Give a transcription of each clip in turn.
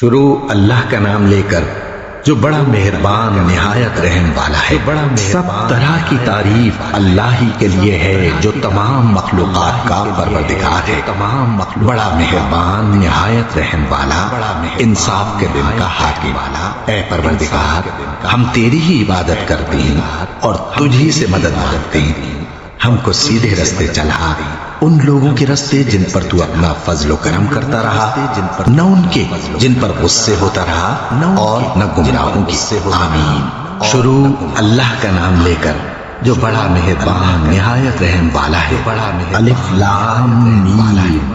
شروع اللہ کا نام لے کر جو بڑا مہربان نہایت رحم والا ہے۔ سب طرح کی تعریف اللہ ہی کے لیے ہے جو تمام مخلوقات کا پروردگار ہے۔ بڑا مہربان نہایت رحم والا، انصاف کے دن کا حاکم والا۔ اے پروردگار، ہم تیری ہی عبادت کرتے ہیں اور تجھی سے مدد مانگتے ہیں۔ ہم کو سیدھے رستے چلا، ان لوگوں کے رستے جن پر تو اپنا فضل و کرم کرتا رہا، نہ ان کے جن پر غصے ہوتا رہا اور نہ گمراہوں کی۔ آمین۔ شروع اللہ کا نام لے کر جو بڑا مہربان نہایت رحم والا ہے۔ الف لام میم۔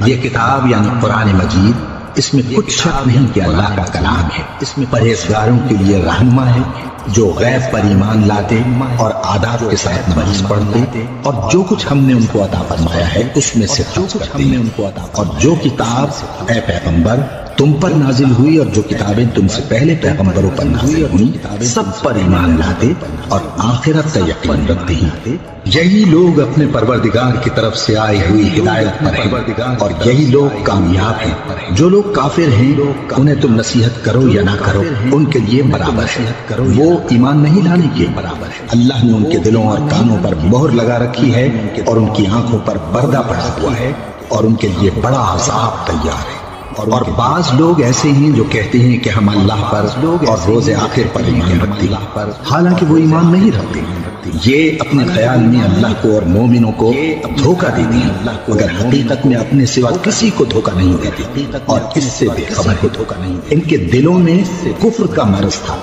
یہ کتاب یعنی قرآن مجید، اس میں کچھ شک نہیں کہ اللہ کا کلام ہے۔ اس میں پرہیزگاروں کے لیے رہنما ہے، جو غیب پر ایمان لاتے اور آداب کے ساتھ نماز پڑھتے اور جو کچھ ہم نے ان کو عطا فرمایا ہے اس میں سے خرچ کرتے ہیں، اور جو کتاب اے پیغمبر تم پر نازل ہوئی اور جو کتابیں تم سے پہلے پیغمبروں پر نازل ہوئی سب پر ایمان لاتے اور آخرت کا یقین رکھتے ہیں۔ یہی لوگ اپنے پروردگار کی طرف سے آئی ہوئی ہدایت پر ہیں اور یہی لوگ کامیاب ہیں۔ جو لوگ کافر ہیں انہیں تم نصیحت کرو یا نہ کرو، ان کے لیے برابر ہے، وہ ایمان نہیں لانے کے برابر ہے۔ اللہ نے ان کے دلوں اور کانوں پر مہر لگا رکھی ہے اور ان کی آنکھوں پر پردہ پڑا ہوا ہے اور ان کے لیے بڑا عذاب تیار ہے۔ اور بعض لوگ ایسے ہیں جو کہتے ہیں کہ ہم اللہ پر اور روز آخر پر ایمان رکھتے ہیں، حالانکہ وہ ایمان نہیں رکھتے۔ یہ اپنے خیال میں اللہ کو اور مومنوں کو دھوکہ دیتے ہیں، مگر حقیقت میں اپنے سوا کسی کو دھوکہ نہیں دیتے اور اس سے بے خبر ہے۔ ان کے دلوں میں کفر کا مرض تھا،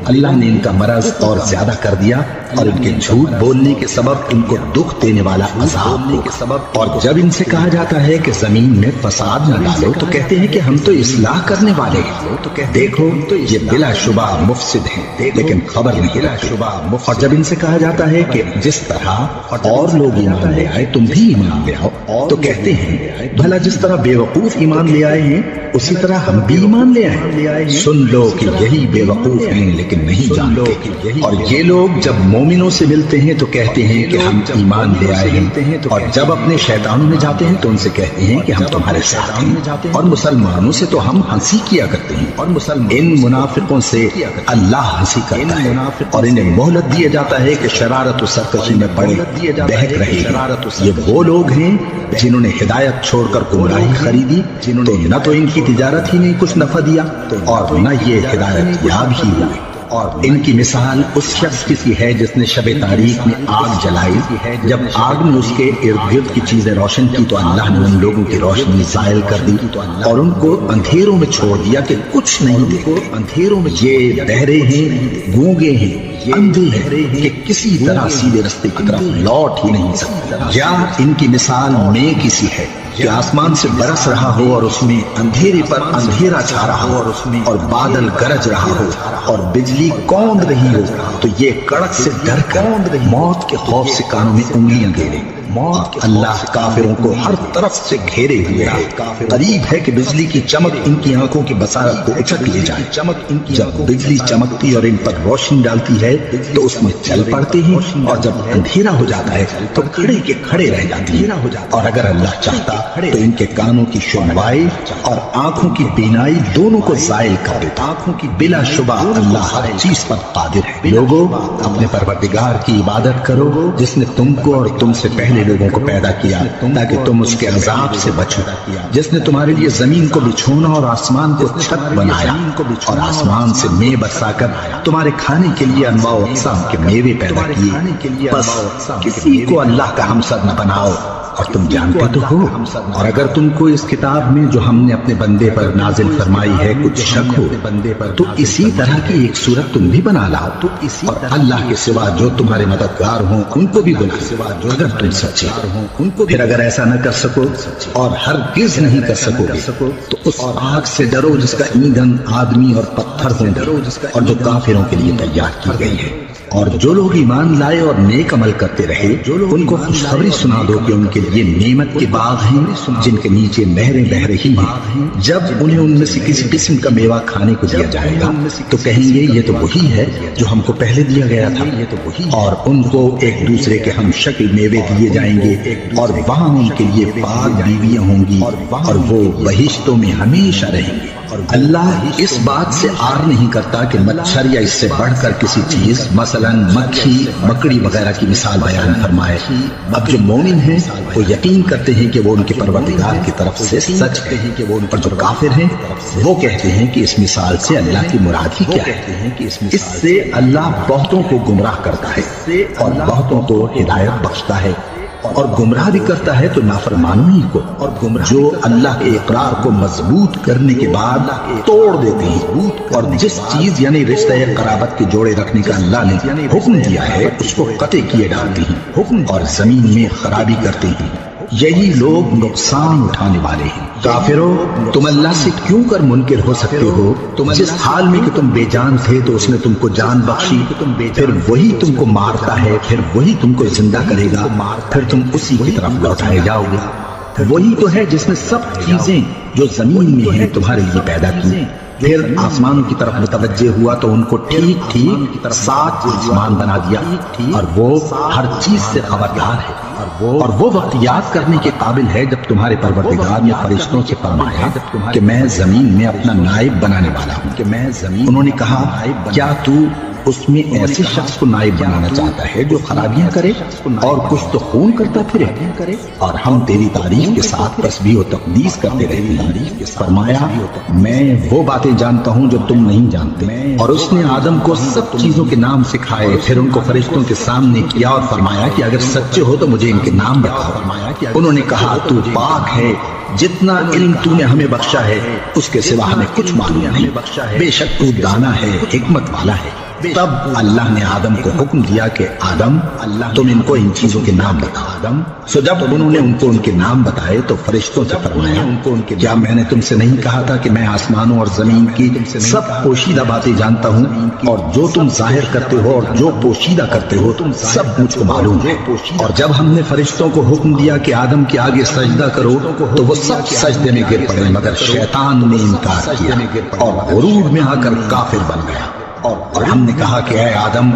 اللہ نے ان کا مرض اور زیادہ کر دیا اور ان کے جھوٹ بولنے کے سبب ان کو دکھ دینے والا عذاب ہوگا۔ اور جب ان سے کہا جاتا ہے کہ زمین میں فساد نہ ڈالو تو کہتے ہیں کہ ہم تو اصلاح کرنے والے ہیں۔ دیکھو یہ بلا شبہ مفسد ہیں لیکن خبر نہیں رکھتے۔ اور جب ان سے کہا جاتا ہے کہ جس طرح اور لوگ ایمان لے آئے تم بھی ایمان لے آؤ تو کہتے ہیں بھلا جس طرح بے وقوف ایمان لے آئے ہیں اسی طرح ہم بھی ایمان لے آئے۔ سن لو کہ یہی بے وقوف ہیں لیکن نہیں جانتے۔ اور یہ لوگ جب مومنوں سے ملتے ہیں تو کہتے ہیں کہ ہم ایمان لے آئے ہیں، اور جب اپنے شیطانوں میں جاتے ہیں تو ان سے کہتے ہیں کہ ہم تمہارے ساتھ ہیں، اور مسلمانوں سے تو ہم ہنسی کیا کرتے ہیں۔ اور ان منافقوں سے اللہ ہنسی کرتا ہے اور انہیں مہلت دیا جاتا ہے کہ شرارت و سرکشی میں پڑے بہک رہے ہیں۔ یہ وہ لوگ ہیں جنہوں نے ہدایت چھوڑ کر گمراہی خریدی، تو نہ تو ان کی تجارت ہی نے کچھ نفع دیا اور نہ یہ ہدایت یاب ہی ہوئے۔ اور ان کی مثال اس شخص کی سی ہے جس نے شب تاریک میں آگ جلائی، جب آگ نے اس کے ارد گرد کی چیزیں روشن کی تو اللہ نے ان لوگوں کی روشنی زائل کر دی اور ان کو اندھیروں میں چھوڑ دیا کہ کچھ نہیں دیکھو۔ اندھیروں میں یہ بہرے ہیں، گونگے ہیں، اندھے ہیں کہ کسی طرح سیدھے رستے کی طرف لوٹ ہی نہیں سکتے۔ یا ان کی مثال میں کسی ہے کہ آسمان سے برس رہا ہو اور اس میں اندھیرے پر اندھیرا چھا رہا ہو اور بادل گرج رہا ہو اور بجلی کوند رہی ہو تو یہ کڑک سے ڈر کر موت کے خوف سے کانوں میں انگلیاں گھیرے۔ اللہ کافروں کو ہر طرف سے گھیرے ہوئے ہے، قریب ہے کہ بجلی کی چمک ان کی آنکھوں کی بصارت کو اچک لے جائے۔ جب بجلی چمکتی اور ان پر روشنی ڈالتی ہے تو اس میں چل پڑتے ہیں، اور جب اندھیرا ہو جاتا ہے تو کھڑے کے کھڑے رہ جاتے ہیں۔ اور اگر اللہ چاہتا تو ان کے کانوں کی سنوائی اور آنکھوں کی بینائی دونوں کو زائل کر دیتا۔ بلا شبہ اللہ ہر چیز پر قادر ہے۔ لوگوں اپنے پروردگار کی عبادت کرو جس نے تم کو اور تم سے پہلے لوگوں کو پیدا کیا تاکہ تم اس کے عذاب سے بچو، جس نے تمہارے لیے زمین کو بچھونا اور آسمان کو چھت بنایا اور آسمان سے میوے برسا کر تمہارے کھانے کے لیے انواع و اقسام کے میوے پیدا کیے۔ بس کسی کو اللہ کا ہمسر نہ بناؤ، اور تم جانتے تو ہو۔ اور اگر تم کو اس کتاب میں جو ہم نے اپنے بندے پر نازل فرمائی ہے کچھ شک ہو تو اسی طرح کی ایک صورت تم بھی بنا لاؤ، اور اللہ کے سوا جو تمہارے مددگار ہوں ان کو بھی بلا اگر تم سچے ہو۔ پھر اگر ایسا نہ کر سکو اور ہرگز نہیں کر سکو گے تو اس آگ سے ڈرو جس کا ایندھن آدمی اور پتھر ہوں گے اور جو کافروں کے لیے تیار کی گئی ہے۔ اور جو لوگ ایمان لائے اور نیک عمل کرتے رہے ان کو خوشخبری سنا دو کہ ان کے لیے نعمت کے باغ ہیں جن کے نیچے نہریں بہ رہی ہیں۔ جب انہیں ان میں سے کسی قسم کا میوہ کھانے کو دیا جائے گا تو کہیں گے یہ تو وہی ہے جو ہم کو پہلے دیا گیا تھا، اور ان کو ایک دوسرے کے ہم شکل میوے دیے جائیں گے اور وہاں ان کے لیے پاک بیویاں ہوں گی اور وہ بہشتوں میں ہمیشہ رہیں گے۔ اللہ اس بات سے آر نہیں کرتا کہ مچھر یا اس سے بڑھ کر کسی چیز مثلا مکھی مکڑی وغیرہ کی مثال بیان فرمائے۔ اب جو مومن ہیں وہ یقین کرتے ہیں کہ وہ ان کے پروردگار کی طرف سے سچ ہے، اور جو کافر ہیں وہ کہتے ہیں کہ اس مثال سے اللہ کی مراد ہی کیا ہے۔ اس سے اللہ بہتوں کو گمراہ کرتا ہے اور بہتوں کو ہدایت بخشتا ہے، اور گمراہ بھی کرتا ہے تو نافرمانوں ہی کو، اور جو اللہ کے اقرار کو مضبوط کرنے کے بعد توڑ دیتے ہیں، اور جس چیز یعنی رشتہ قرابت کے جوڑے رکھنے کا اللہ نے حکم دیا ہے اس کو قطع کیے ڈالتے ہیں اور زمین میں خرابی کرتے ہیں، یہی لوگ نقصان اٹھانے والے ہیں۔ کافروں، تم اللہ سے کیوں کر منکر ہو سکتے ہو؟ جس حال میں کہ تم بے جان تھے تو اس نے تم کو جان بخشی، پھر وہی تم کو مارتا ہے، پھر وہی تم کو زندہ کرے گا، پھر تم اسی کی طرف لوٹائے جاؤ گے۔ وہی تو ہے جس نے سب چیزیں جو زمین میں ہیں تمہارے لیے پیدا کی، پھر آسمانوں کی طرف متوجہ ہوا تو ان کو ٹھیک ٹھیک 7 آسمان بنا دیا، اور وہ ہر چیز سے خبردار ہے، اور وہ وقت یاد کرنے کے قابل ہے جب تمہارے پروردگار نے فرشتوں سے فرمایا کہ میں زمین میں اپنا نائب بنانے والا ہوں۔ انہوں نے کہا کیا تو اس میں ایسے شخص کو نائب بنانا چاہتا ہے جو خرابیاں کرے اور کچھ تو خون کرتا پھرے؟ اور ہم تیری تعریف کے ساتھ تسبیح و تقدیس کرتے رہتے ہیں۔ فرمایا میں وہ باتیں جانتا ہوں جو تم نہیں جانتے، اور اس نے آدم کو سب چیزوں کے نام سکھائے، پھر ان کو فرشتوں کے سامنے کیا اور فرمایا کہ اگر سچے ہو تو مجھے ان کے نام بتاؤ۔ انہوں نے کہا تو پاک ہے، جتنا علم تو نے ہمیں بخشا ہے اس کے سوا ہمیں کچھ معلوم نہیں، بے شک تو دانا ہے، حکمت والا ہے۔ تب اللہ نے آدم کو حکم دیا کہ آدم تم ان کو ان چیزوں کے نام بتاؤ۔ سو جب انہوں نے ان کو ان کے نام بتائے تو فرشتوں سے فرمایا کیا میں نے تم سے نہیں کہا تھا کہ میں آسمانوں اور زمین کی سب پوشیدہ باتیں جانتا ہوں، اور جو تم ظاہر کرتے ہو اور جو پوشیدہ کرتے ہو سب مجھ کو معلوم ہے۔ اور جب ہم نے فرشتوں کو حکم دیا کہ آدم کے آگے سجدہ کرو تو وہ سب سجدے میں گر پڑے، مگر شیطان نے انکار کیا اور غرور میں آ کر کافر بن گیا۔ اور ہم نے کہا کہ اے آدم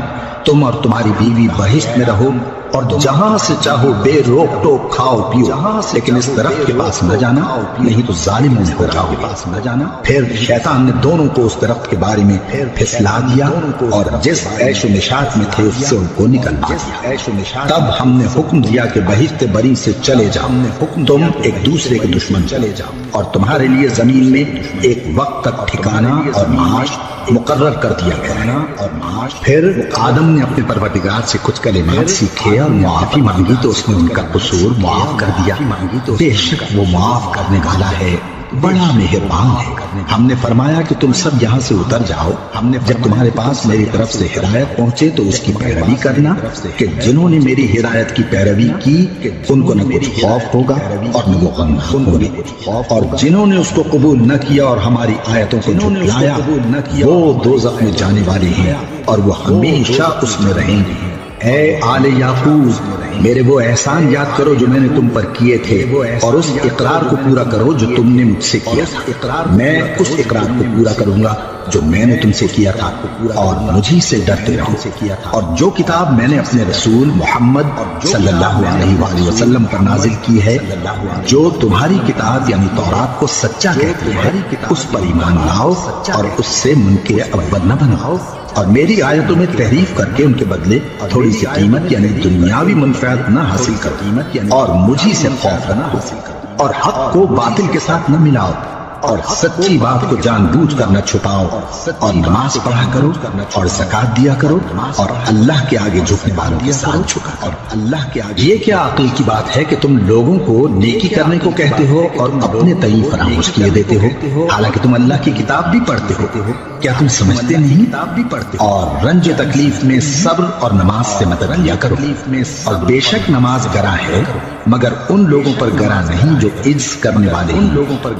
تم اور تمہاری بیوی بہشت میں رہو، اور جہاں سے چاہو بے روک ٹوک کھاؤ پیو، لیکن اس درخت کے پاس نہ جانا نہیں تو ظالموں میں ہو جاؤ گے۔ پھر شیطان نے دونوں کو اس درخت کے بارے میں پھسلا دیا اور جس عیش و نشاط میں تھے اس سے ان کو نکلوا دیا۔ تب ہم نے حکم دیا کہ بہشت بری سے چلے جاؤ، تم ایک دوسرے کے دشمن چلے جاؤ، اور تمہارے لیے زمین میں ایک وقت تک ٹھکانہ اور معاش مقرر کر دیا گیا۔ پھر آدم نے اپنے پروردگار سے کچھ کلمات سیکھے اور معافی مانگی تو اس نے ان کا قصور معاف کر دیا، بے شک وہ معاف کرنے والا ہے، بڑا مہربان ہے۔ ہم نے فرمایا کہ تم سب یہاں سے اتر جاؤ، جب تمہارے پاس میری طرف سے ہدایت پہنچے تو اس کی پیروی کرنا، کہ جنہوں نے میری ہدایت کی پیروی کی ان کو نہ کچھ خوف ہوگا اور نہ وہ غمناک ہوں گے، اور جنہوں نے اس کو قبول نہ کیا اور ہماری آیتوں کو جھٹلایا وہ دوزخ میں جانے والے ہیں اور وہ ہمیشہ اس میں رہیں گے۔ اے آل یعقوب، میرے وہ احسان یاد کرو جو میں نے تم پر کیے تھے، اور اس اقرار کو پورا کرو جو تم نے مجھ سے کیا تھا۔ میں اس اقرار کو پورا کروں گا جو میں نے تم سے کیا تھا، اور مجھی سے ڈرتے رہو۔ اور جو کتاب میں نے اپنے رسول محمد صلی اللہ علیہ وآلہ وسلم پر نازل کی ہے، جو تمہاری کتاب یعنی تورات کو سچا کہتی ہے، اس پر ایمان لاؤ اور اس سے منکر اول نہ بناؤ، اور میری آیتوں میں تحریف کر کے ان کے بدلے تھوڑی سی قیمت یعنی دنیاوی منفعت نہ حاصل کرو، اور مجھی سے خوف رکھو، اور حق کو باطل کے ساتھ نہ ملاؤ، اور سچی بات کو جان بوجھ کر نہ چھپاؤ، اور نماز پڑھا کرو اور زکات دیا کرو، اور اللہ کے آگے جھکنے والوں کے ساتھ جھکا کرو۔ اللہ کے آگے یہ کیا عقل کی بات ہے کہ تم لوگوں کو نیکی کرنے کو کہتے ہو اور اپنے تئیں فراموش کیے دیتے ہو، حالانکہ تم اللہ کی کتاب بھی پڑھتے ہو۔ کیا تم سمجھتے نہیں؟ اور رنج تکلیف میں صبر اور نماز سے مدد لیا کرو، اور بے شک نماز گراں ہے مگر ان لوگوں پر گراں نہیں جو عجز کرنے والے ہیں،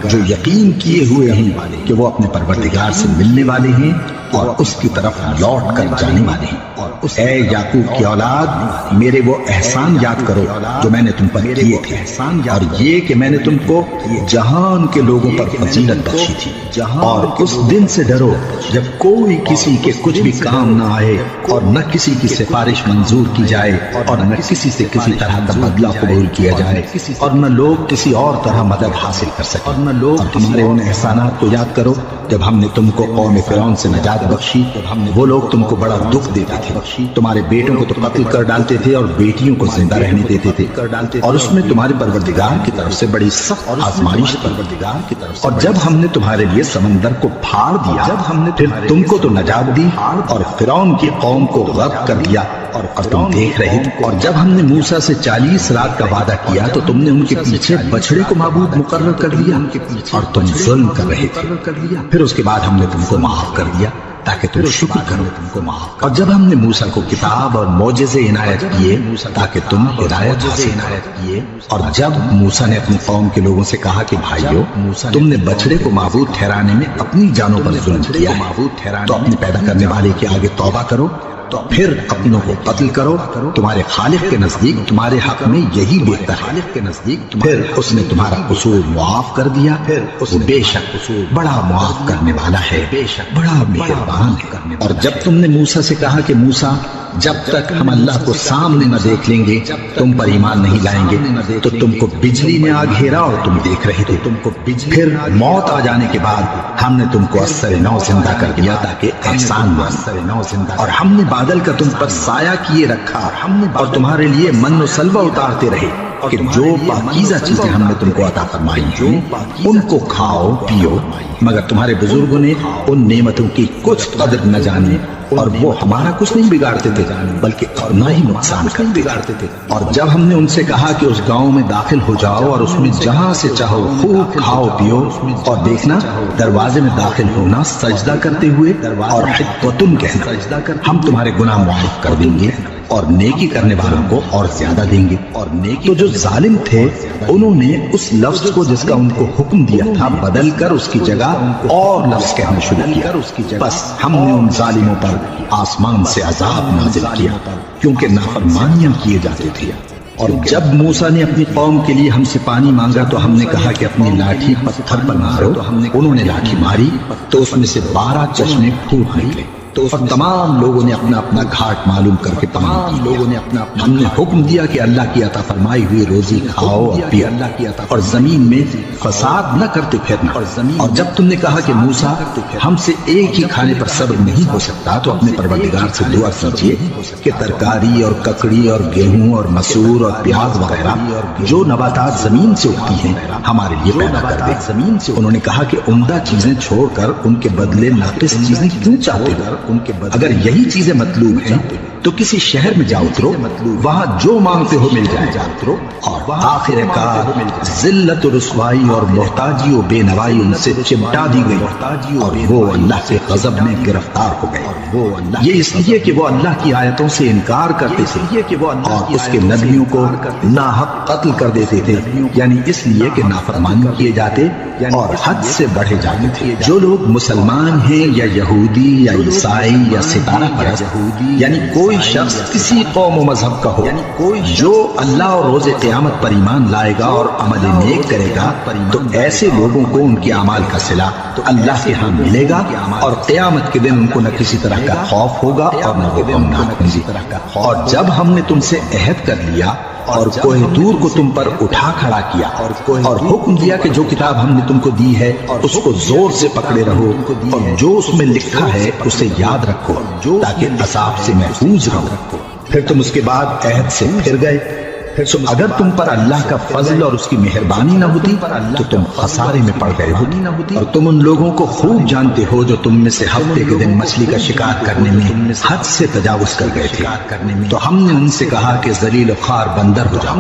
جو یقین کیے ہوئے ہیں کہ وہ اپنے پروردگار سے ملنے والے ہیں اور اس کی طرف لوٹ کر جانے والے ہیں۔ اے یعقوب کی اولاد، میرے وہ احسان یاد کرو جو میں نے تم پر کیے تھے، اور یہ کہ میں نے تم کو جہان کے لوگوں پر فضیلت بخشی تھی، اور اس دن سے ڈرو جب کوئی کسی کے کچھ بھی کام نہ آئے اور نہ کسی کی سفارش منظور کی جائے، اور نہ کسی سے کسی طرح کا بدلہ قبول کیا جائے، اور نہ لوگ کسی اور طرح مدد حاصل کر سکیں، اور تمہارے ان احسانات کو یاد کرو جب ہم نے تم کو قوم فرعون سے نجات بخشی، وہ لوگ تم کو بڑا دکھ دیتے تھے، تمہارے بیٹوں کو تو قتل کر ڈالتے تھے اور بیٹیوں کو زندہ رہنے دیتے تھے، اور اس میں تمہارے پروردگار کی طرف سے بڑی سخت آزمائش تھی۔ اور جب ہم نے تمہارے لیے سمندر کو پھاڑ دیا، پھر تم کو تو نجات دی اور فرعون کی قوم کو غرق کر دیا، اور تم دیکھ رہے تھے۔ اور جب ہم نے موسیٰ سے 40 رات کا وعدہ کیا تو تم نے ان کے پیچھے بچڑے کو معبود مقرر کر دیا اور تم ظلم کر رہے تھے۔ پھر اس کے بعد ہم نے تم کو معاف کر دیا تاکہ تم شکر کرو۔ اور جب ہم نے موسیٰ کو کتاب اور معجزے عنایت کیے تاکہ تم ہدایت حاصل کرو، اور جب موسیٰ نے اپنی قوم کے لوگوں سے کہا کہ بھائیو، تم نے بچڑے کو معبود ٹھہرانے میں اپنی جانوں پر ظلم کیا ہے، تو اپنے پیدا کرنے والے کے آگے توبہ کرو، تو پھر اپنوں کو قتل کرو، تمہارے خالق کے نزدیک تمہارے حق میں یہی بہتر ہے۔ پھر اس نے تمہارا قصور معاف کر دیا، وہ بے شک بڑا معاف کرنے والا ہے، بڑا مہربان ہے۔ اور جب تم نے موسیٰ سے کہا کہ موسیٰ، جب تک ہم اللہ کو سامنے نہ دیکھ لیں گے تم پر ایمان نہیں لائیں گے، تو تم کو بجلی نے آ گھیرا اور تم دیکھ رہے تھے، پھر موت آ جانے کے بعد ہم نے تم کو اثر نو زندہ کر دیا تاکہ احسان ہو، اور ہم نے بادل کا تم پر سایہ کیے رکھا اور تمہارے لیے من و سلوہ اتارتے رہے کہ جو پاکیزہ چیزیں ہم نے تم کو عطا فرمائی ہیں ان کو کھاؤ پیو، مگر تمہارے بزرگوں نے ان نعمتوں کی کچھ قدر نہ جانی اور وہ ہمارا کچھ نہیں بگاڑتے تھے بلکہ اپنا ہی نقصان کر بگاڑتے تھے۔ اور جب ہم نے ان سے کہا کہ اس گاؤں میں داخل ہو جاؤ اور اس میں جہاں سے چاہو خوب کھاؤ پیو، اور دیکھنا دروازے میں داخل ہونا سجدہ کرتے ہوئے اور حطوۃ کہنا، ہم تمہارے گناہ معاف کر دیں گے اور نیکی کرنے والوں کو اور زیادہ دیں گے۔ اور تو جو ظالم تھے انہوں نے اس لفظ کو جس کا ان کو حکم دیا تھا بدل کر اس کی جگہ اور لفظ کہنا شروع کیا، بس ہم نے ان ظالموں پر آسمان سے عذاب نازل کیا کیونکہ نافرمانیاں کیے جاتے تھے۔ اور جب موسیٰ نے اپنی قوم کے لیے ہم سے پانی مانگا تو ہم نے کہا کہ اپنی لاٹھی پتھر پر مارو، انہوں نے لاٹھی ماری تو اس میں سے 12 چشمے پھوٹ نکلے، اور تمام لوگوں نے اپنا اپنا گھاٹ معلوم کر کے پانی پیا۔ ہم نے حکم دیا کہ اللہ کی عطا فرمائی ہوئی روزی کھاؤ اور پیو، اور زمین میں فساد نہ کرتے پھرنا۔ اور جب تم نے کہا کہ موسیٰ ہم سے ایک ہی کھانے پر صبر نہیں ہو سکتا تو اپنے پروردگار سے دعا کیجیے کہ ترکاری اور ککڑی اور گیہوں اور مسور اور پیاز وغیرہ جو نباتات زمین سے اگتی ہیں ہمارے لیے پیدا کر دے۔ انہوں نے کہا کہ عمدہ چیزیں چھوڑ کر ان کے بدلے ناقص چیزیں کیوں چاہتے ہو؟ اگر یہی چیزیں مطلوب ہیں تو کسی شہر میں جا اترو، وہاں جو مانگتے ہو مل جائے، اور آخر کار ذلت و رسوائی اور محتاجی و بے نوائی ان سے چمٹا دی گئی اور وہ اللہ کے غضب میں گرفتار ہو گئے۔ یہ اس لیے کہ وہ اللہ کی آیتوں سے انکار کرتے تھے اور اس کے نبیوں کو ناحق قتل کر دیتے تھے، یعنی اس لیے کہ نافرمانی کیے جاتے اور حد سے بڑھے جاتے تھے۔ جو لوگ مسلمان ہیں یا یہودی یا عیسائی یا ستارہ پرست، یعنی کوئی شخص کسی قوم و مذہب کا ہو، جو اللہ اور روز قیامت پر ایمان لائے گا اور عمل نیک کرے گا تو ایسے لوگوں کو ان کے اعمال کا صلہ اللہ کے ہاں ملے گا، اور قیامت کے دن ان کو نہ کسی طرح کا خوف ہوگا اور نہ وہ غمناک ہوں گے۔ اور جب ہم نے تم سے عہد کر لیا اور کوہ طور کو تم پر اٹھا کھڑا کیا اور حکم دیا کہ جو کتاب ہم نے تم کو دی ہے اس کو زور سے پکڑے رہو اور جو اس میں لکھا ہے اسے یاد رکھو تاکہ عذاب سے محفوظ رہو، پھر تم اس کے بعد عہد سے پھر گئے۔ اگر تم پر اللہ کا فضل اور اس کی مہربانی نہ ہوتی تو تم خسارے میں پڑ گئے ہوتے، اور تم ان لوگوں کو خوب جانتے ہو جو تم میں سے ہفتے کے دن مچھلی کا شکار کرنے میں حد سے تجاوز کر گئے تھے، تو ہم نے ان سے کہا کہ ذلیل و خوار بندر ہو جاؤ۔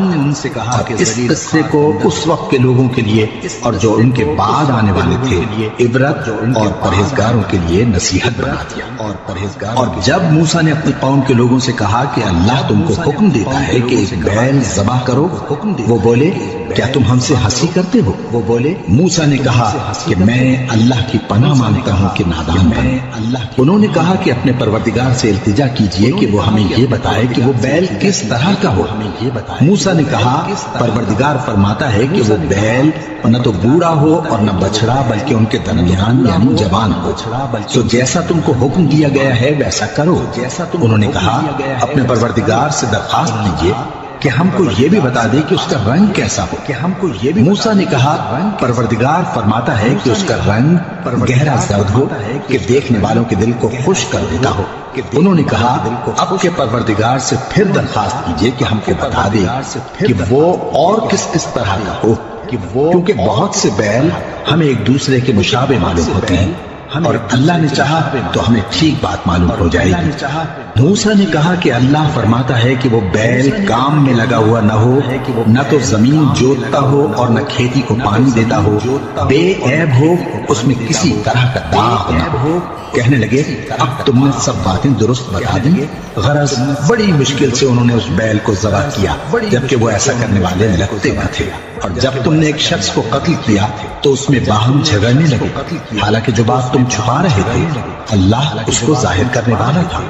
اور اس قصے کو اس وقت کے لوگوں کے لیے اور جو ان کے بعد آنے والے تھے عبرت اور پرہیزگاروں کے لیے نصیحت بنا دیا۔ اور جب موسیٰ نے اپنی قوم کے لوگوں سے کہا کہ اللہ تم کو حکم دیتا ہے کہ ایک بیل ذبح کرو، وہ بولے کیا تم ہم سے ہنسی کرتے ہو؟ وہ بولے موسیٰ نے کہا کہ میں اللہ کی پناہ مانگتا ہوں کہ نادان بنوں۔ انہوں نے کہا کہ اپنے پروردگار سے التجا کیجئے کہ وہ ہمیں یہ بتائے کہ وہ بیل کس طرح کا ہو۔ موسیٰ نے کہا پروردگار فرماتا ہے کہ وہ بیل نہ تو بوڑھا ہو اور نہ بچڑا بلکہ ان کے درمیان یعنی جوان ہو، تو جیسا تم کو حکم دیا گیا ہے ویسا کرو۔ انہوں نے کہا اپنے پروردگار سے درخواست کیجئے کہ ہم کو یہ بھی بتا دے کہ اس کا رنگ کیسا ہو، کہ ہم کو یہ بھی موسیٰ نے کہا پروردگار فرماتا ہے کہ اس کا رنگ گہرا زرد ہو کہ دیکھنے والوں کے دل کو خوش کر دیتا ہو۔ انہوں نے کہا اب کے پروردگار سے پھر درخواست کیجئے کہ ہم کو بتا دے کہ وہ اور کس طرح کا ہو، کیونکہ بہت سے بیل ہمیں ایک دوسرے کے مشابہ معلوم ہوتے ہیں اور اللہ نے چاہا تو ہمیں ٹھیک بات معلوم ہو جائے گی۔ موسیٰ نے کہا کہ اللہ فرماتا ہے کہ وہ بیل کام میں لگا ہوا نہ ہو، نہ تو زمین جوتتا ہو اور نہ کھیتی کو پانی دیتا ہو، بے عیب ہو، اس میں کسی طرح کا داغ نہ ہو۔ کہنے لگے اب تم نے سب باتیں درست بتا دی۔ غرض بڑی مشکل سے انہوں نے اس بیل کو ذبح کیا، جبکہ وہ ایسا کرنے والے لگتے نہ تھے، اور جب تم نے ایک شخص کو قتل کیا تو اس میں باہم جھگڑنے لگے، حالانکہ جو بات تم چھپا رہے تھے اللہ اس کو ظاہر کرنے والا تھا۔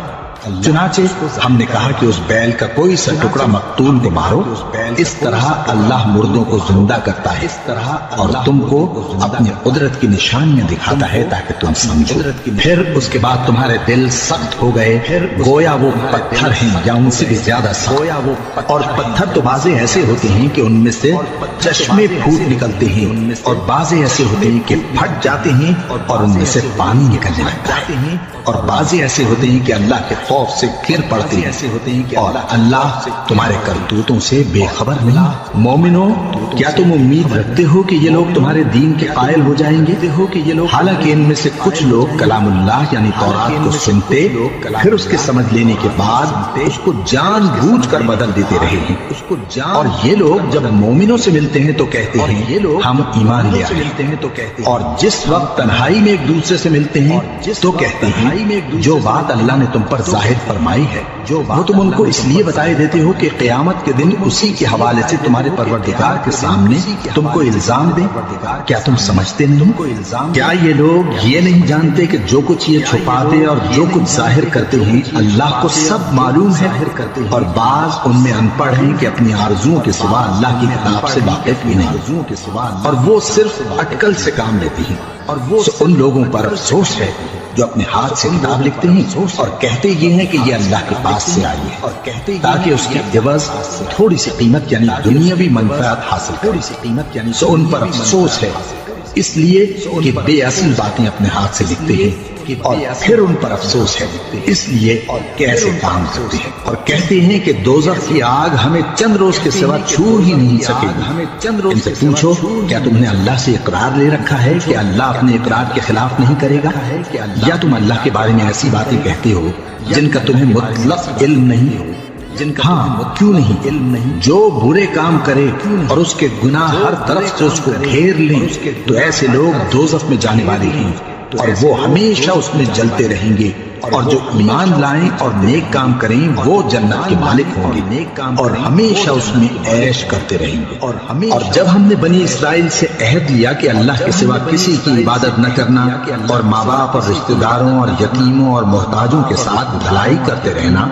چنانچہ ہم نے کہا کہ اس بیل کا کوئی سا ٹکڑا مقتول کو مارو، اس طرح اللہ مردوں کو زندہ کرتا ہے اور تم کو اپنی قدرت کی نشانیاں دکھاتا ہے تاکہ تم سمجھو۔ پھر اس کے بعد تمہارے دل سخت ہو گئے، گویا وہ پتھر ہیں یا ان سے بھی زیادہ سخت، اور پتھر تو بعضے ایسے ہوتے ہیں کہ ان میں سے چشمے پھوٹ نکلتے ہیں، اور بعضے ایسے ہوتے ہیں کہ پھٹ جاتے ہیں اور ان میں سے پانی نکلنے لگتا ہے، اور بعضے ایسے ہوتے ہیں کہ اللہ کے خوف سے گر پڑتے ہیں، اور اللہ تمہارے کرتوتوں سے بے خبر نہیں۔ مومنو، کیا تم امید رکھتے ہو کہ یہ لوگ تمہارے دین کے قائل ہو جائیں گے؟ حالانکہ ان میں سے کچھ لوگ کلام اللہ یعنی تورات کو سنتے، پھر اس کے سمجھ لینے کے بعد اس کو جان بوجھ کر بدل دیتے رہے ہیں، اور یہ لوگ جب مومنوں سے ملتے ہیں تو کہتے ہیں ہم ایمان لے آئے، اور جس وقت تنہائی میں ایک دوسرے سے ملتے ہیں تو کہتے ہیں جو بات اللہ نے تم پر ظاہر فرمائی ہے وہ تم ان کو اس لیے بتائے دیتے ہو کہ قیامت کے دن اسی کے حوالے سے تمہارے پروردگار کے سامنے تم کو الزام دیں۔ کیا تم سمجھتے نہیں؟ کیا یہ لوگ یہ نہیں جانتے کہ جو کچھ یہ چھپاتے اور جو کچھ ظاہر کرتے ہیں اللہ کو سب معلوم ہے، اور بعض ان میں ان پڑھ ہیں کہ اپنی آرزوؤں کے سوا اللہ کی کتاب سے واقف ہی نہیں، اور وہ صرف اٹکل سے کام لیتے ہیں، اور وہ ان لوگوں پر افسوس ہے جو اپنے ہاتھ سے کتاب لکھتے ہیں اور کہتے یہ ہیں کہ یہ اللہ کے پاس سے آئی ہے تاکہ اس کی عوض تھوڑی سی قیمت یعنی دنیاوی منفعت حاصل کرے۔ سو ان پر افسوس ہے اس لیے کہ بے اصل باتیں اپنے ہاتھ سے لکھتے ہیں، اور پھر ان پر افسوس ہے اس لیے کہ ایسے کام کرتے ہیں، اور کہتے ہیں کہ دوزخ کی آگ ہمیں چند روز کے سوا چھو ہی نہیں سکے گی۔ ان سے پوچھو کیا تم نے اللہ سے اقرار لے رکھا ہے کہ اللہ اپنے اقرار کے خلاف نہیں کرے گا، یا تم اللہ کے بارے میں ایسی باتیں کہتے ہو جن کا تمہیں مطلق علم نہیں ہو؟ ہاں کیوں نہیں علم نہیں؟ جو برے کام کرے اور اس کے گناہ ہر طرف سے اس کو گھیر لیں تو ایسے لوگ دوزخ میں جانے والے ہیں، اور وہ ہمیشہ اس میں جلتے رہیں گے، اور جو ایمان لائیں اور نیک کام کریں وہ جنت کے مالک ہوں گے اور ہمیشہ اس میں عیش کرتے رہیں گے۔ اور جب ہم نے بنی اسرائیل سے عہد لیا کہ اللہ کے سوا کسی کی عبادت نہ کرنا، اور ماں باپ اور رشتہ داروں اور یتیموں اور محتاجوں کے ساتھ بھلائی کرتے رہنا،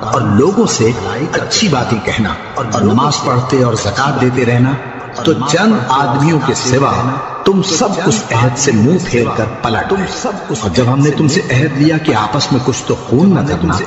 اور لوگوں سے اچھی باتیں کہنا، اور نماز پڑھتے اور زکوٰۃ دیتے رہنا، تو چند آدمیوں کے سوا تم سب اس عہد سے منہ پھیر کر پلٹ گئے۔ اور جب ہم نے تم سے عہد لیا کہ آپس میں کچھ تو خون نہ کرنا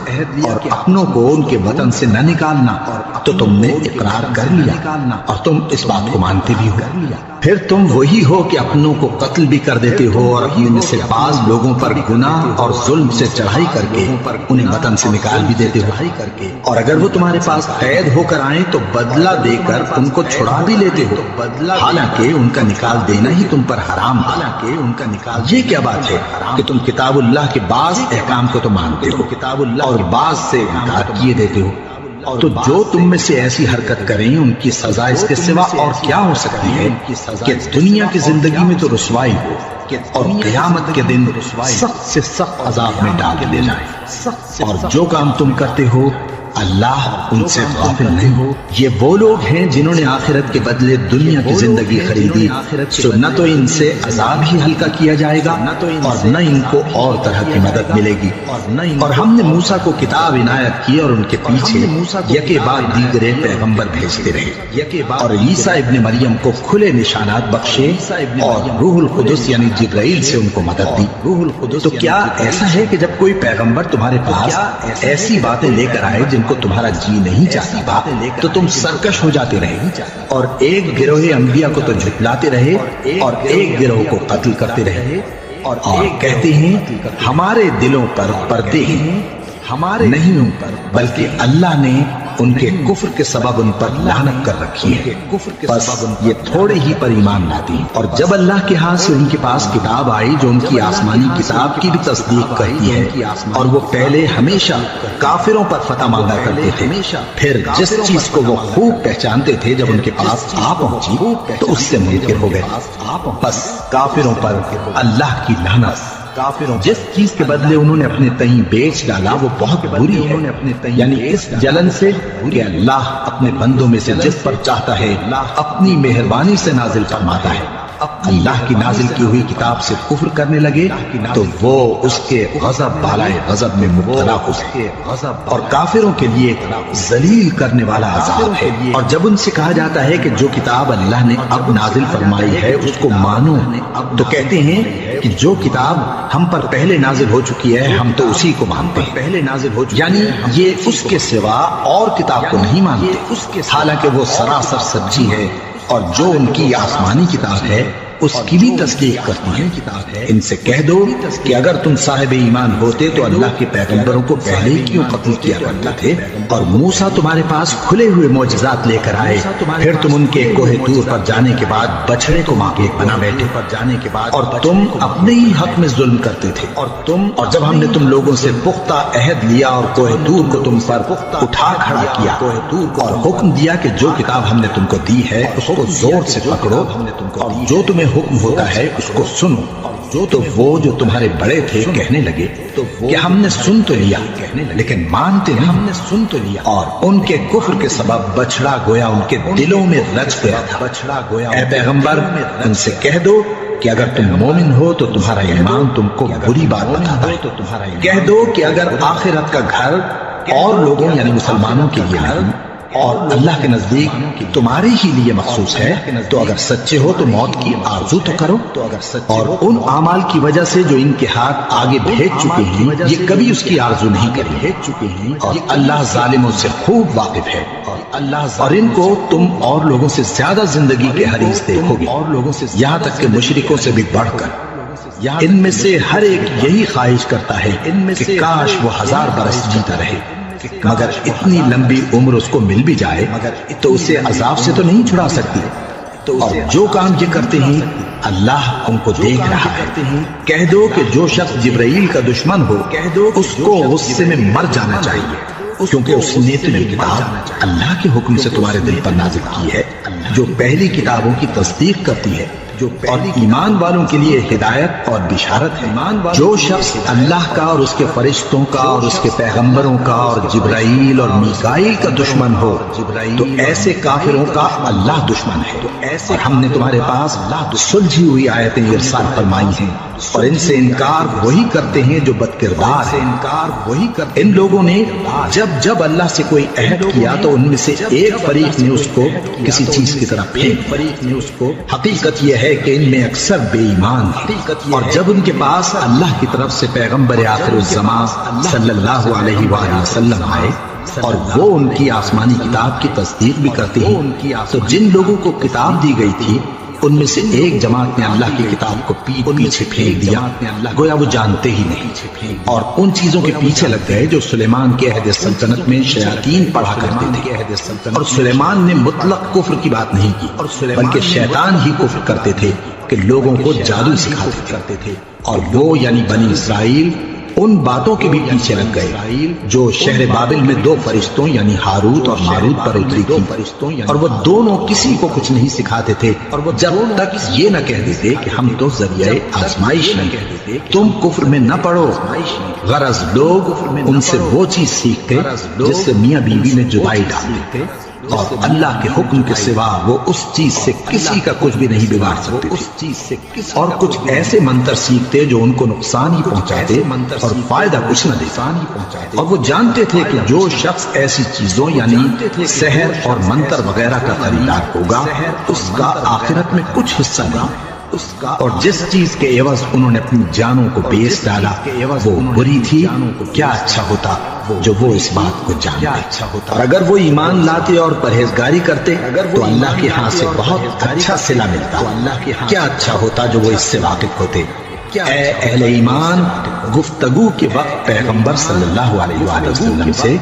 اور اپنوں کو ان کے وطن سے نہ نکالنا، تو تم نے اقرار کر لیا اور تم اس بات کو مانتے بھی ہو۔ پھر تم وہی ہو کہ اپنوں کو قتل بھی کر دیتے ہو، اور اپنے میں سے بعض لوگوں پر گناہ اور ظلم سے چڑھائی کر کے انہیں وطن سے نکال بھی دیتے ہو، اور اگر وہ تمہارے پاس قید ہو کر آئیں تو بدلہ دے کر ان کو چھڑا بھی لیتے ہو، حالانکہ ان کا نکال دینا ہی تم پر حرام ہے۔ یہ کیا بات ہے کہ تم کتاب اللہ کے بعض احکام کو تو مانتے ہو اور بعض سے انکار کیے دیتے ہو؟ تو جو تم میں سے ایسی حرکت کریں ان کی سزا اس کے سوا اور کیا ہو سکتی ہے کہ دنیا کی زندگی میں تو رسوائی ہو اور قیامت کے دن سخت سے سخت عذاب میں ڈال دے جائیں۔ اور جو کام تم کرتے ہو اللہ ان سے غافل نہیں ہو۔ یہ وہ لوگ ہیں جنہوں نے آخرت کے بدلے دنیا کی زندگی خریدی، سو نہ تو ان سے عذاب ہی ہلکا کیا جائے گا اور نہ ان کو اور طرح کی مدد ملے گی۔ اور ہم نے موسیٰ کو کتاب عنایت کی اور ان کے پیچھے یکے بعد دیگرے پیغمبر بھیجتے رہے، اور عیسیٰ ابن مریم کو کھلے نشانات بخشے اور روح القدس یعنی جبرائیل سے ان کو مدد دی۔ تو کیا ایسا ہے کہ جب کوئی پیغمبر تمہارے پاس ایسی باتیں لے کر آئے جن کو کو تمہارا جی نہیں چاہتا تھا تو تم سرکش ہو جاتے رہے اور ایک گروہ انبیاء کو تو جھٹلاتے رہے اور ایک گروہ کو قتل کرتے رہے اور کہتے ہیں ہمارے دلوں پر پردے ہیں، ہمارے نہیں بلکہ اللہ نے ان کے کفر کے سبب ان پر لعنت کر رکھی ہے، بس یہ تھوڑے ہی پر ایمان لاتے ہیں۔ اور جب اللہ کے ہاتھ سے ان کے پاس کتاب آئی جو ان کی آسمانی کتاب کی بھی تصدیق کرتی ہے، اور وہ پہلے ہمیشہ کافروں پر فتح مانگا کرتے تھے، پھر جس چیز کو وہ خوب پہچانتے تھے جب ان کے پاس آ پہنچی تو اس سے منکر ہو گئے، بس کافروں پر اللہ کی لعنت۔ جس چیز کے بدلے انہوں نے اپنے تئیں بیچ ڈالا وہ بہت بری ہے، یعنی اس جلن سے کہ اللہ اپنے بندوں میں سے جس پر چاہتا ہے اپنی مہربانی سے نازل فرماتا ہے۔ اللہ کی نازل کی ہوئی کتاب سے کفر کرنے لگے تو وہ اس کے غضب بالائے غضب میں مبتلا ہو گئے، اور کافروں کے لیے ذلیل کرنے والا عذاب ہے۔ اور جب ان سے کہا جاتا ہے کہ جو کتاب اللہ نے اب نازل فرمائی ہے اس کو مانو، تو کہتے ہیں کہ جو کتاب ہم پر پہلے نازل ہو چکی ہے ہم تو اسی کو مانتے ہیں، یعنی یہ اس کے سوا اور کتاب کو نہیں مانتے، حالانکہ وہ سراسر سچی ہے، اور جو ان کی آسمانی کتاب ہے اس کی بھی تصدیق کرتی ہے۔ ان سے کہہ دو کہ اگر تم صاحب ایمان ہوتے تو اللہ کے پیغمبروں کو پہلے ہی کیوں قتل کیا کرتے تھے؟ اور موسیٰ تمہارے پاس کھلے ہوئے معجزات لے کر آئے، پھر تم ان کے کوہ طور پر جانے کے بعد بچڑے کو معبود بنا بیٹھے، اور تم اپنے ہی حق میں ظلم کرتے تھے۔ اور جب ہم نے تم لوگوں سے پختہ عہد لیا اور کوہ طور کو تم پر اٹھا کھڑا کیا اور حکم دیا کہ جو کتاب ہم نے تم کو دی ہے اس کو زور سے پکڑو، اور جو تمہیں حکم ہوتا ہے اس کو سنو، تو وہ جو تمہارے بڑے تھے کہنے لگے کہ ہم نے سن تو لیا لیکن مانتے نہیں، ہم نے سن تو لیا، اور ان کے کفر کے سبب بچڑا گویا ان کے دلوں میں رچ گیا تھا۔ اے پیغمبر ان سے کہہ دو کہ اگر تم مومن ہو تو تمہارا ایمان تم کو بری بات بتاتا ہے، کہہ دو کہ اگر آخرت کا گھر اور لوگوں یعنی مسلمانوں کے لیے نہیں اور اللہ کے نزدیک تمہارے ہی لیے مخصوص ہے تو اگر سچے ہو تو موت کی آرزو تو کرو، اور ان اعمال کی وجہ سے جو ان کے ہاتھ آگے بھیج چکے ہیں یہ کبھی اس کی آرزو نہیں کریں، اور اللہ ظالموں سے خوب واقف ہے، اور ان کو تم اور لوگوں سے زیادہ زندگی کے حریص دیکھو گے، یہاں تک کہ مشرکوں سے بھی بڑھ کر۔ ان میں سے ہر ایک یہی خواہش کرتا ہے کہ کاش وہ 1000 برس جیتا رہے، مگر اتنی لمبی عمر اس کو مل بھی جائے تو اسے عذاب سے تو نہیں چھڑا سکتی، اور جو کام یہ کرتے ہیں اللہ ان کو دیکھ رہا ہے۔ کہہ دو کہ جو شخص جبرائیل کا دشمن ہو اس کو غصے میں مر جانا چاہیے، کیونکہ اس نے تمہیں کتاب اللہ کے حکم سے تمہارے دل پر نازل کی ہے جو پہلی کتابوں کی تصدیق کرتی ہے، اور ایمان والوں کے لیے ہدایت اور بشارت ہے۔ جو شخص اللہ کا اور اس کے فرشتوں کا اور اس کے پیغمبروں کا اور جبرائیل اور میکائیل کا دشمن ہو تو ایسے کافروں کا اللہ دشمن ہے۔ اور ہم نے تمہارے پاس سلجھی ہوئی آیتیں ارسال فرمائی ہیں، اور ان سے انکار وہی کرتے ہیں جو بد کردار ہیں۔ ان لوگوں نے جب اللہ سے کوئی عہد کیا تو ان میں سے ایک فریق نے اس کو کسی چیز کی طرح پھینک دیا۔ حقیقت یہ ہے کہ ان میں اکثر بے ایمان ہیں، اور جب ان کے پاس اللہ کی طرف سے پیغمبر آخر الزمان صلی اللہ علیہ وآلہ وسلم آئے اور وہ ان کی آسمانی کتاب کی تصدیق بھی کرتے ہیں تو جن لوگوں کو کتاب دی گئی تھی ان میں سے ایک جماعت نے اللہ کی کتاب کو پیچھے پھینک دیا، گویا وہ جانتے ہی نہیں، اور ان چیزوں کے پیچھے لگ گئے جو سلیمان کے عہد سلطنت میں شیاطین پڑھا کرتے تھے۔ اور سلیمان نے مطلق کفر کی بات نہیں کی بلکہ شیطان ہی کفر کرتے تھے کہ لوگوں کو جادو سکھاتے تھے، اور وہ یعنی بنی اسرائیل ان باتوں کے بھی پیچھے لگ گئے جو شہر بابل میں 2 فرشتوں یعنی ہاروت اور ماروت پر اتری تھی، اور وہ دونوں کسی کو کچھ نہیں سکھاتے تھے جب تک یہ نہ کہہ دیتے کہ ہم تو ذریعہ آزمائش ہیں، تم کفر میں نہ پڑو۔ غرض لوگ ان سے وہ چیز سیکھتے جس سے میاں بیوی میں جدائی ڈال دیتے، اور اللہ کے حکم کے سوا وہ اس چیز سے کسی کا کچھ بھی نہیں بگاڑ سکتے تھے، اور کچھ ایسے منتر سیکھتے جو ان کو نقصان ہی پہنچاتے اور فائدہ کچھ نہ دیتے، اور وہ جانتے تھے کہ جو شخص ایسی چیزوں یعنی سحر اور منتر وغیرہ کا خریدار ہوگا اس کا آخرت میں کچھ حصہ نہیں، اور جس چیز کے عوض انہوں نے اپنی جانوں کو بیچ ڈالا وہ بری تھی، کیا اچھا ہوتا جو وہ اس بات کو جانتے۔ اور اگر وہ ایمان لاتے اور پرہیزگاری کرتے تو اللہ کے ہاں سے بہت اچھا صلہ ملتا، کیا اچھا ہوتا جو وہ اس سے واقف ہوتے۔ اے اہل ایمان، گفتگو کے وقت پیغمبر صلی اللہ علیہ وآلہ وسلم سے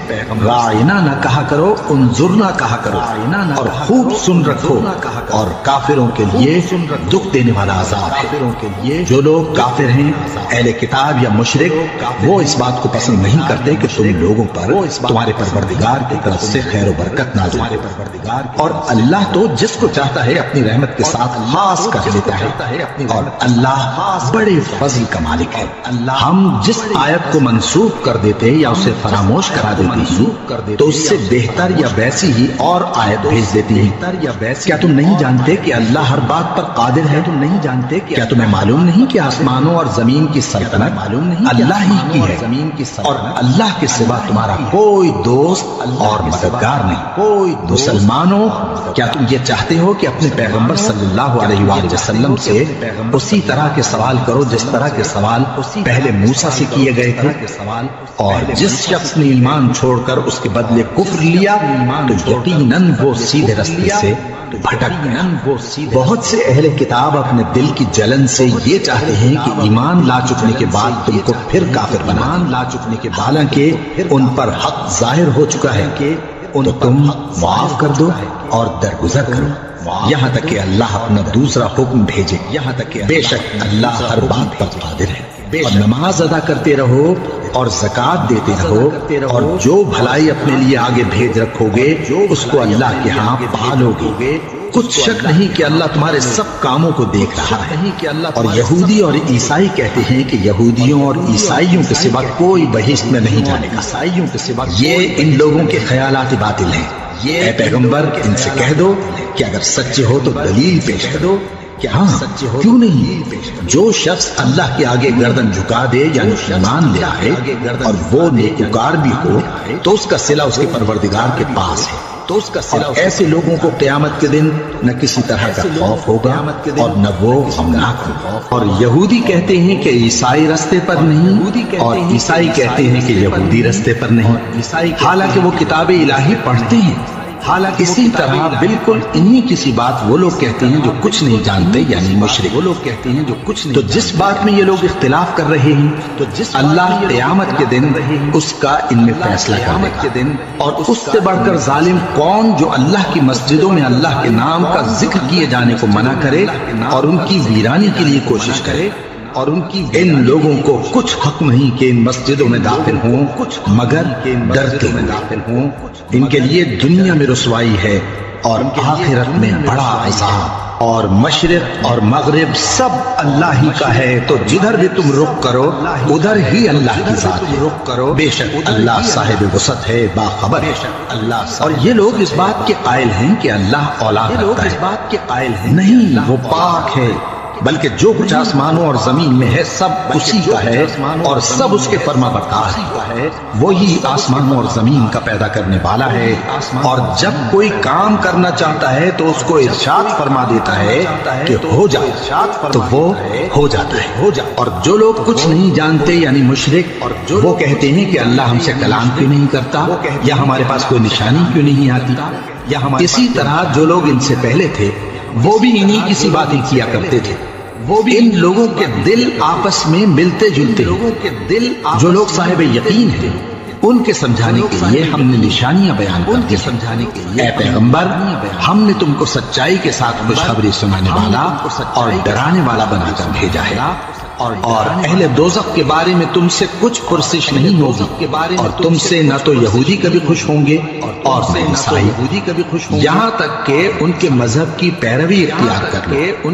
راعنا نہ کہا کرو، انظرنا کہا کرو، اور خوب سن رکھو، اور کافروں کے لیے دکھ دینے والا عذاب ہے۔ جو لوگ کافر ہیں، اہل کتاب یا مشرک، وہ اس بات کو پسند نہیں کرتے کہ تم لوگوں پر تمہارے پروردگار کی طرف سے خیر و برکت نازل ہو، اور اللہ تو جس کو چاہتا ہے اپنی رحمت کے ساتھ خاص کر لیتا ہے، اور اللہ بڑے فضل کا مالک ہے۔ ہم جس آیت کو منسوخ کر دیتے یا اسے فراموش کرا دیتے ہیں تو اس سے بہتر یا ویسی ہی اور آیت بھیج دیتی ہیں۔ کیا تم نہیں جانتے کہ اللہ ہر بات پر قادر ہے؟ کیا تمہیں معلوم نہیں کہ آسمانوں اور زمین کی سلطنت اللہ ہی کی ہے، اور اللہ کے سوا تمہارا کوئی دوست اور مددگار نہیں۔ مسلمانوں، کیا تم یہ چاہتے ہو کہ اپنے پیغمبر صلی اللہ علیہ وآلہ وسلم سے اسی طرح کے سوال کرو جس طرح کے سوال پہلے موسیٰ سے کیے گئے تھے؟ اور جس شخص نے ایمان چھوڑ کر اس کے بدلے کفر لیا تو یقیناً وہ سیدھے راستے سے بھٹک گیا۔ بہت سے اہل کتاب اپنے دل کی جلن سے یہ چاہتے ہیں کہ ایمان لا چکنے کے بعد تم کو پھر کافر بنا، حالانکہ ان پر حق ظاہر ہو چکا ہے، تو تم معاف کر دو اور درگزر کرو یہاں تک کہ اللہ اپنا دوسرا حکم بھیجے۔ بے شک اللہ ہر بات پر قادر ہے۔ اور نماز ادا کرتے رہو اور زکوٰۃ دیتے رہو، اور جو بھلائی اپنے لیے آگے بھیج رکھو گے اس کو اللہ کے ہاں پالو گے۔ کچھ شک نہیں کہ اللہ تمہارے سب کاموں کو دیکھ رہا ہے۔ اور یہودی اور عیسائی کہتے ہیں کہ یہودیوں اور عیسائیوں کے سوا کوئی بہشت میں نہیں جانے گا۔ یہ ان لوگوں کے خیالات باطل ہیں۔ اے پیغمبر، ان سے کہہ دو کہ اگر سچے ہو تو دلیل پیش کرو۔ ہاں، کیوں نہیں؟ جو شخص اللہ کے آگے گردن جھکا دے یعنی ایمان لے آئے اور وہ نیکوکار بھی ہو تو اس کا صلہ اس کے پروردگار کے پاس ہے۔ اور ایسے لوگوں کو قیامت کے دن نہ کسی طرح کا خوف ہوگا اور نہ وہ غمناک ہوگا۔ اور یہودی کہتے ہیں کہ عیسائی رستے پر نہیں، اور عیسائی کہتے ہیں کہ یہودی رستے پر نہیں، حالانکہ وہ کتاب الہی پڑھتے ہیں۔ اسی طرح بالکل انہی کسی بات وہ لوگ کہتے ہیں جو کچھ نہیں جانتے یعنی مشرک۔ تو جس بات میں یہ لوگ اختلاف کر رہے ہیں اللہ قیامت کے دن اس کا ان میں فیصلہ کرے گا۔ اور اس سے بڑھ کر ظالم کون جو اللہ کی مسجدوں میں اللہ کے نام کا ذکر کیے جانے کو منع کرے اور ان کی ویرانی کے لیے کوشش کرے؟ اور ان لوگوں کو کچھ حق نہیں کہ ان مسجدوں میں داخل ہوں مگر ڈرتے ہوں۔ ان کے لیے دنیا میں رسوائی ہے اور آخرت میں بڑا عذاب۔ اور مشرق اور مغرب سب اللہ ہی کا ہے، تو جدھر بھی تم رخ کرو ادھر ہی اللہ کی ذات ہے۔ بے شک اللہ صاحب وسعت ہے، باخبر ہے۔ اور یہ لوگ اس بات کے قائل ہیں کہ اللہ اولاد رکھتا ہے، نہیں، وہ پاک ہے، بلکہ جو کچھ آسمانوں اور زمین میں ہے سب اسی کا ہے اور سب اس کے فرما بردار ہے۔ وہی آسمانوں اور زمین کا پیدا کرنے والا ہے، اور جب کوئی کام کرنا چاہتا ہے تو اس کو ارشاد فرما دیتا ہے کہ ہو جا، تو وہ ہو جاتا ہے۔ اور جو لوگ کچھ نہیں جانتے یعنی مشرک، وہ کہتے ہیں کہ اللہ ہم سے کلام کیوں نہیں کرتا، یا ہمارے پاس کوئی نشانی کیوں نہیں آتی۔ اسی طرح جو لوگ ان سے پہلے تھے وہ بھی انہی کسی باتیں کیا کرتے تھے۔ ان لوگوں کے دل آپس میں ملتے جلتے ہیں۔ جو لوگ صاحب یقین ہیں ان کے سمجھانے کے لیے ہم نے نشانیاں بیان کر دی۔ اے پیغمبر، ہم نے تم کو سچائی کے ساتھ خوشخبری سنانے والا اور ڈرانے والا بنا کر بھیجا ہے۔ اور اہل دوزخ کے بارے میں تم سے کچھ پرسش نہیں ہوگی، اور تم سے نہ تو یہودی کبھی خوش ہوں گے اور نہ عیسائی، یہاں تک کہ ان کے مذہب کی پیروی اختیار کر لو۔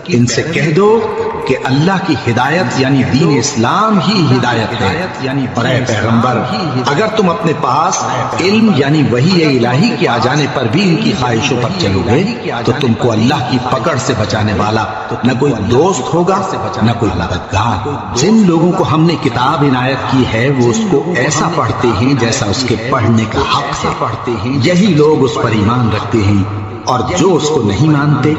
ان سے کہہ دو کہ اللہ کی ہدایت یعنی دین اسلام ہی ہدایت ہے۔ اور اے پیغمبر، اگر تم اپنے پاس علم یعنی وحی الہی کے آ جانے پر بھی ان کی خواہشوں پر چلو گے تو تم کو اللہ کی پکڑ سے بچانے والا نہ کوئی دوست ہوگا نہ کوئی مددگار۔ جن لوگوں کو ہم نے کتاب عنایت کی ہے وہ اس کو ایسا پڑھتے ہیں جیسا اس کے پڑھنے کا حق ہے، یہی لوگ اس پر ایمان رکھتے ہیں اور جو اس کو نہیں مانتے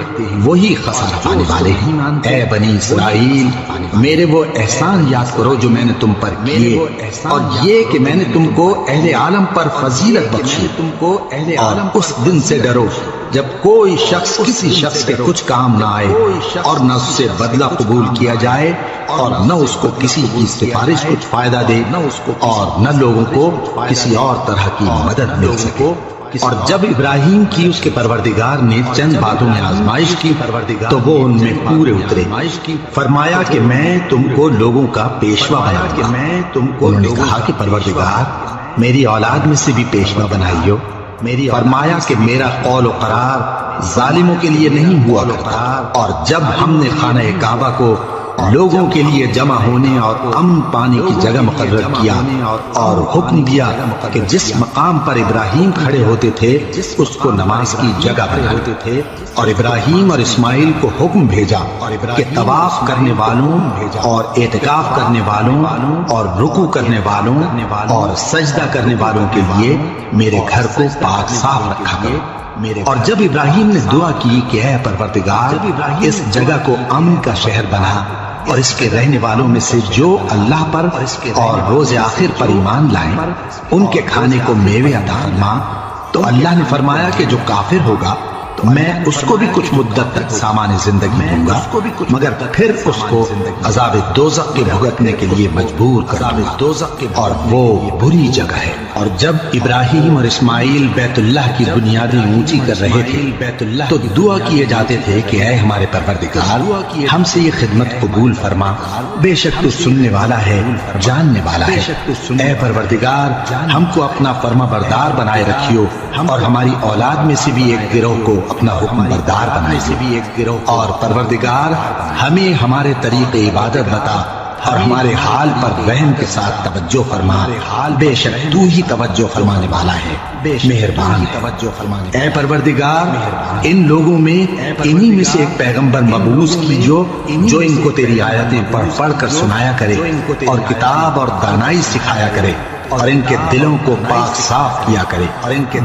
وہی خسارہ پانے والے ہیں۔ اے بنی اسرائیل، میرے وہ احسان یاد کرو جو میں نے تم پر کیے، اور یہ کہ میں نے تم کو اہل عالم پر فضیلت بخشی، اور اس دن سے ڈرو جب کوئی شخص کسی شخص کے کچھ کام نہ آئے اور نہ اس سے بدلہ قبول کیا جائے اور نہ اس کو کسی کی سفارش کچھ فائدہ دے اور نہ لوگوں کو کسی اور طرح کی مدد مل سکے۔ اور جب ابراہیم کی اس کے پروردگار نے چند باتوں میں آزمائش کی تو وہ ان میں پورے اترے۔ فرمایا کہ میں تم کو لوگوں کا پیشوا بناؤں گا۔ انہوں نے کہا کہ پروردگار میری اولاد میں سے بھی پیشوا بنائیو۔ فرمایا کہ میرا قول و قرار ظالموں کے لیے نہیں ہوا کرتا۔ اور جب ہم نے خانہ کعبہ کو لوگوں کے لیے جمع ہونے اور امن پانے کی جگہ مقرر کیا اور حکم دیا کہ جس مقام پر ابراہیم کھڑے ہوتے تھے اس کو نماز کی جگہ بناتے تھے، اور ابراہیم اور اسماعیل کو حکم بھیجا کہ طواف کرنے والوں اور اعتکاف کرنے والوں اور رکوع کرنے والوں اور سجدہ کرنے والوں کے لیے میرے گھر کو پاک صاف رکھا کرو۔ اور جب ابراہیم نے دعا کی کہ اے پروردگار اس جگہ کو امن کا شہر بنا اور اس کے رہنے والوں میں سے جو اللہ پر اور روز آخر پر ایمان لائیں ان کے کھانے کو میوے عطا فرما، تو اللہ نے فرمایا کہ جو کافر ہوگا میں اس کو بھی کچھ مدت تک سامان زندگی دوں گا، مگر پھر اس کو عذاب دوزخ کے بھگتنے کے لیے مجبور کر دوں گا، اور وہ بری جگہ ہے۔ اور جب ابراہیم اور اسماعیل بیت اللہ کی بنیادیں اونچی کر رہے تھے تو دعا کیے جاتے تھے کہ اے ہمارے پروردگار ہم سے یہ خدمت قبول فرما، بے شک تو سننے والا ہے جاننے والا ہے۔ اے پروردگار ہم کو اپنا فرما بردار بنائے رکھیو، اور ہماری اولاد میں سے بھی ایک گروہ کو اپنا حکم بردار بنائے، اور پروردگار ہمیں ہمارے طریق عبادت بتا اور ہمارے حال پر رحم کے ساتھ توجہ فرما، بے شک تو ہی توجہ فرمانے والا ہے، مہربان ہے۔ اے پروردگار ان لوگوں میں انہی میں سے ایک پیغمبر مبعوث کیجو جو ان کو تیری آیتیں پڑھ پڑھ کر سنایا کرے اور کتاب اور دانائی سکھایا کرے اور ان کے دلوں کو پاک صاف کیا کرے،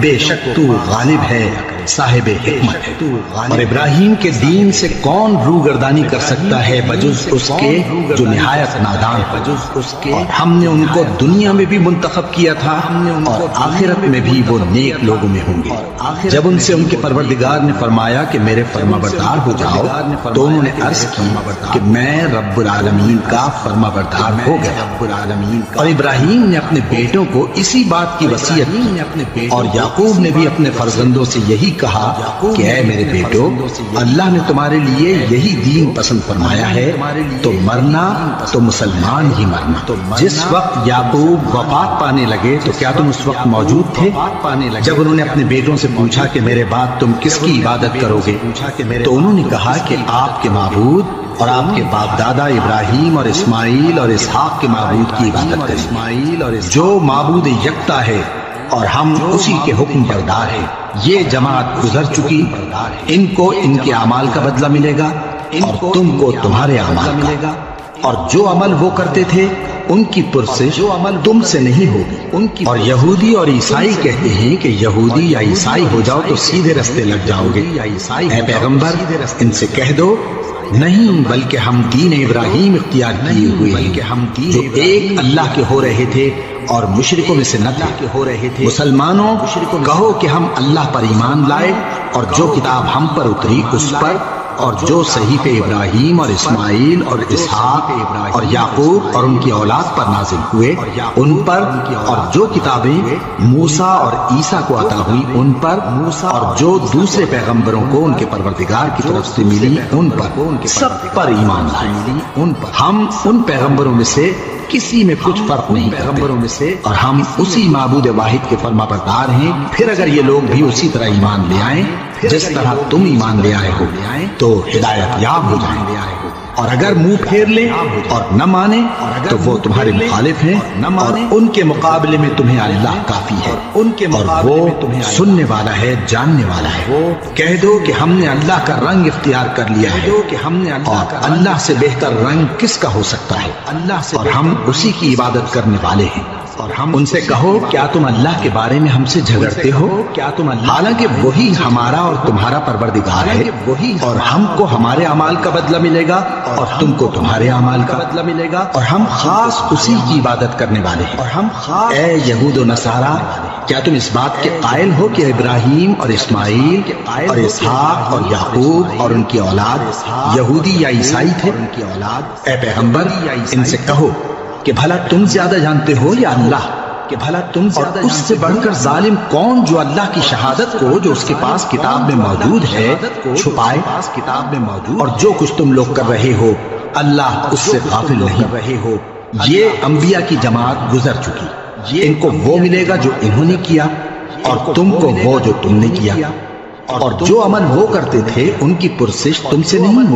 بے شک تو غالب ہے صاحب حکمت ہے۔ اور ابراہیم کے دین سے کون روگردانی کر سکتا ہے بجز اس کے جو نہایت نادان ہے، اور ہم نے ان کو دنیا میں بھی منتخب کیا تھا اور آخرت میں بھی وہ نیک لوگوں میں ہوں گے۔ جب ان سے ان کے پروردگار نے فرمایا کہ میرے فرما بردار ہو جاؤ تو انہوں نے عرض کی کہ میں رب العالمین کا فرما بردار ہو گیا۔ اور ابراہیم نے اپنے بیٹوں کو اسی بات کی وصیت کی، اور یعقوب نے بھی اپنے فرزندوں سے یہی کہا کہ اے میرے بیٹو اللہ نے تمہارے لیے یہی دین پسند فرمایا ہے، تو مرنا تو مسلمان ہی مرنا۔ جس وقت یعقوب وفات پانے لگے تو کیا تم اس وقت موجود تھے جب انہوں نے اپنے بیٹوں سے پوچھا کہ میرے بعد تم کس کی عبادت کرو گے؟ تو انہوں نے کہا کہ آپ کے معبود اور آپ کے باپ دادا ابراہیم اور اسماعیل اور اسحاق کے معبود کی عبادت کریں، جو معبود یکتا ہے اور ہم اسی کے حکم بردار ہیں۔ یہ جماعت گزر چکی، ان کو ان کے اعمال کا بدلہ ملے گا اور تم کو تمہارے اعمال کا، اور جو عمل وہ کرتے تھے ان کی پرسش تم سے نہیں ہوگی۔ اور یہودی اور عیسائی کہتے ہیں کہ یہودی یا عیسائی ہو جاؤ تو سیدھے رستے لگ جاؤ گے۔ اے پیغمبر ان سے کہہ دو نہیں، بلکہ ہم دین ابراہیم اختیار کیے ہوئے ہیں جو ایک اللہ کے ہو رہے تھے اور مشرکوں میں سے نہ تھے۔ مسلمانوں کہو کہ ہم اللہ پر ایمان لائے اور جو کتاب ہم پر اتری اس پر، اور جو صحیفے ابراہیم اور اسماعیل اور اسحاق اور یعقوب اور ان کی اولاد پر نازل ہوئے ان پر، اور جو کتابیں موسیٰ اور عیسیٰ کو عطا ہوئی ان پر، اور جو دوسرے پیغمبروں کو ان کے پروردگار کی طرف سے ملی ان پر، سب پر ایمان لائے۔ ہم ان پیغمبروں میں سے کسی میں کچھ فرق نہیں کرتے، اور ہم اسی معبود واحد کے فرما بردار ہیں۔ پھر اگر یہ لوگ بھی اسی طرح ایمان لے آئیں جس طرح تم ایمان لے آئے ہو تو ہدایت یاب ہو جائیں گے، اور اگر منہ پھیر لیں اور نہ مانیں تو وہ تمہارے مخالف ہیں، اور ان کے مقابلے میں تمہیں اللہ کافی ہے، اور وہ سننے والا ہے جاننے والا ہے۔ کہہ دو کہ ہم نے اللہ کا رنگ اختیار کر لیا ہے، اور اللہ سے بہتر رنگ کس کا ہو سکتا ہے، اور ہم اسی کی عبادت کرنے والے ہیں۔ اور ہم ان سے کہو کیا تم اللہ کے بارے میں ہم سے جھگڑتے ہو؟ کیا تم حالانکہ وہی ہمارا اور تمہارا پروردگار ہے، اور ہم کو ہمارے اعمال کا بدلہ ملے گا اور تم کو تمہارے اعمال کا بدلہ ملے گا، اور ہم خاص اسی کی عبادت کرنے والے ہیں۔ اور ہم خاص اے یہود و نصارا، کیا تم اس بات کے قائل ہو کہ ابراہیم اور اسماعیل اور اسحاق اور یعقوب اور ان کی اولاد یہودی یا عیسائی تھے؟ اے پیغمبر ان سے کہو کہ بھلا تم زیادہ جانتے ہو یا اللہ؟ کہ بھلا تم اور اس سے بڑھ کر ظالم کون جو اللہ کی شہادت کو جو اس کے پاس کتاب میں موجود ہے چھپائے؟ اور جو کچھ تم لوگ کر رہے ہو اللہ اس سے غافل نہیں رہے ہو۔ یہ انبیاء کی جماعت گزر چکی، ان کو وہ ملے گا جو انہوں نے کیا اور تم کو وہ جو تم نے کیا، اور جو عمل وہ کرتے تھے ان کی پرسش تم سے نہیں ہوگی۔